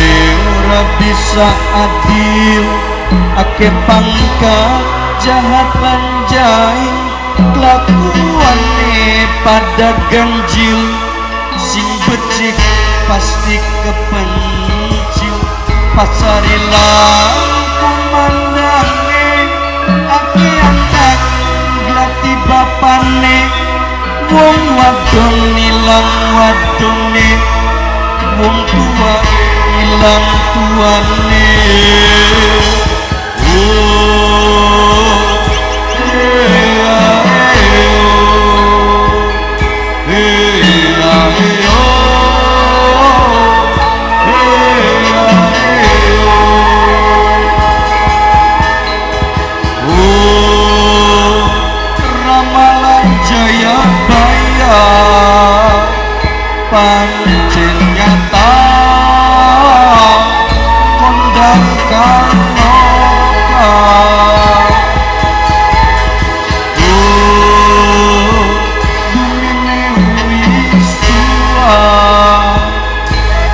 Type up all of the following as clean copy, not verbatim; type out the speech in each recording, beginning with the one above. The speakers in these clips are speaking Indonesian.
ora bisa adil, ake pangkat jahat lan jail, kelakuane pada ganjil, sing becik pasti kepencil, pasarilah kumandange, ake anak glati bapane, wong wadon ilang wadone, wong tua ilang tuane. Ramalan Jayabaya pancen nyata, kondang kanoka. Dumine wis tua,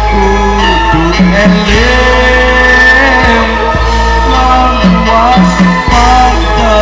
kudu eling lan waspada.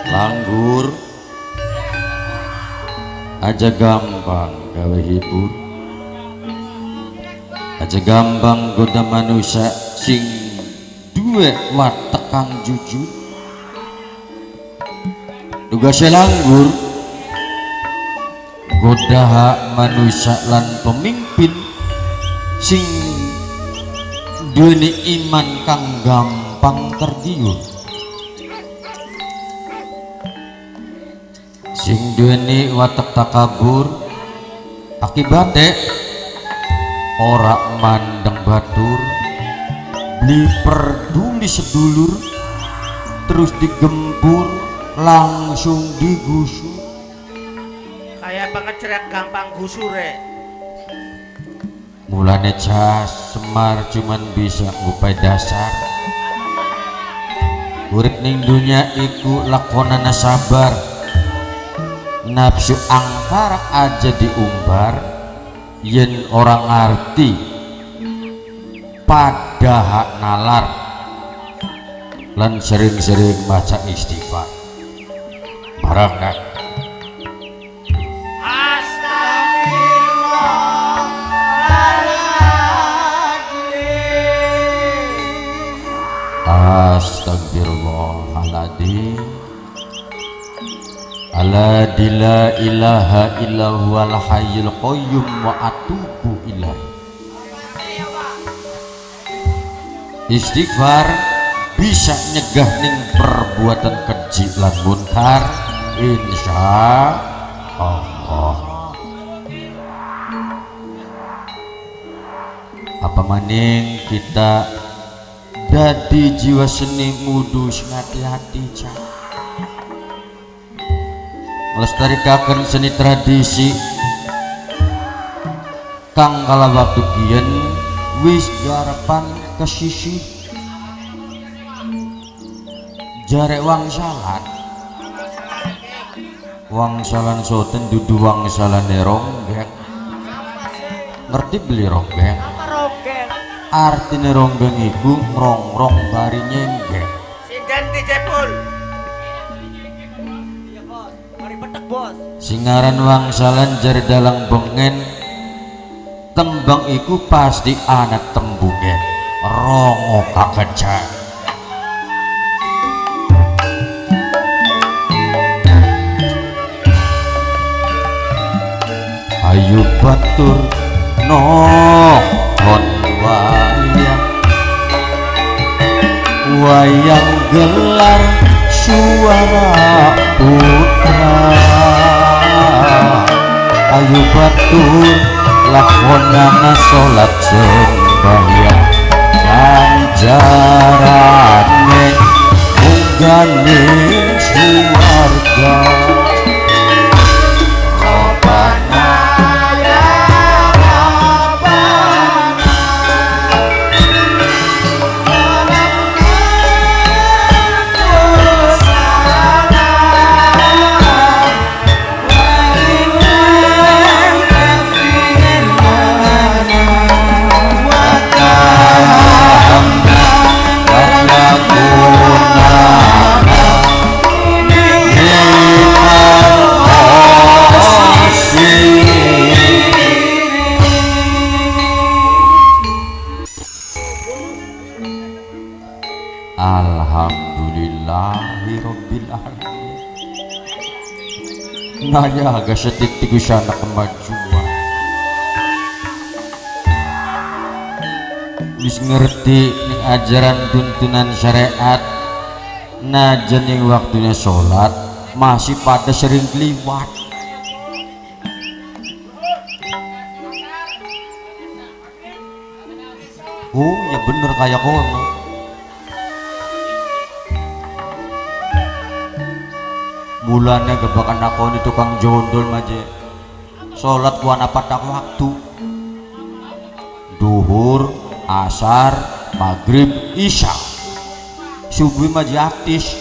Langgur aja gampang gawe hibur, aja gampang goda manusia sing duwe watak kang jujur. Tugasnya langgur goda manusia lan pemimpin sing duweni iman kang gampang tergiur, sing duweni watak takabur, akibatnya ora mandeng batur, beli peduli sedulur, terus digempur langsung digusur. Kayak banget cerak gampang gusur ya. Mulane Cas Semar cuman bisa ngupai dasar, urip ning dunya iku lakonana sabar, nafsu angkar aja diumbar, yen orang ngerti pada hak nalar, lan sering-sering baca istighfar barang nak. Astagfirullahaladzim. Alladzi la ilaha illa huwal hayyul qayyum wa atubu ilaihi. Istighfar bisa nyegah ning perbuatan keji lan munkar insya Allah. apa maning kita dadi jiwa seni mudu sing hati-hati cak nglestarikaken seni tradisi kang kala waktu kian wis garapan kesisih jarek wangsalan soten dudu wangsalan ronggeng ngerti beli ronggeng artine ronggeng iku ngrong-rong bari nyenggeng Sinten dicepul singaran wangsalan jari dalang bengen tembang iku pasti anak tembunge rongo kakecak ayu batur nonton wayang gelar suara putra ayu batur lakonana salat sembahyang ganjarane munggane suwarga Alhamdulillahirabbil alamin. Naya agak setitik usana kemajuan. Wis ngerti ning ajaran tuntunan syariat najan ning waktunya sholat masih pada sering kliwat. Oh ya bener kayak kono. Mulanya gebakan aku ini tukang jondol maje sholat kuana patak waktu duhur, asar, maghrib, isya subuh maje aktis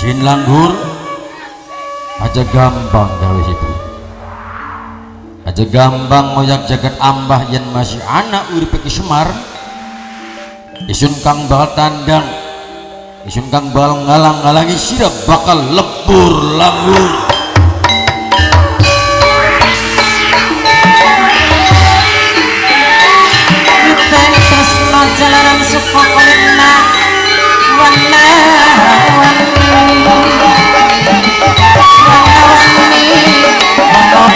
jin langgur aja gampang gawe itu aja gampang ngoyak jagat ambah yang masih anak urip iki Semar isun kang bakal tandang isun kang bakal ngalang-ngalangi sirap bakal lebur langgur Yupen tresno jalanan suka kulina wana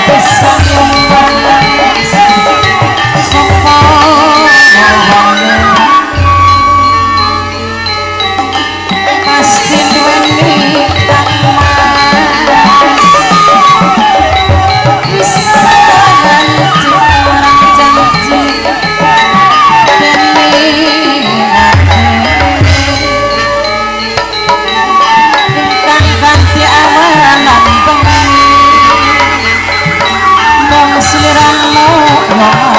bisa nyumbang suka pasti duweni tamas bisa ganti orang janji demi bintang ganti awalan bengi dong seliramu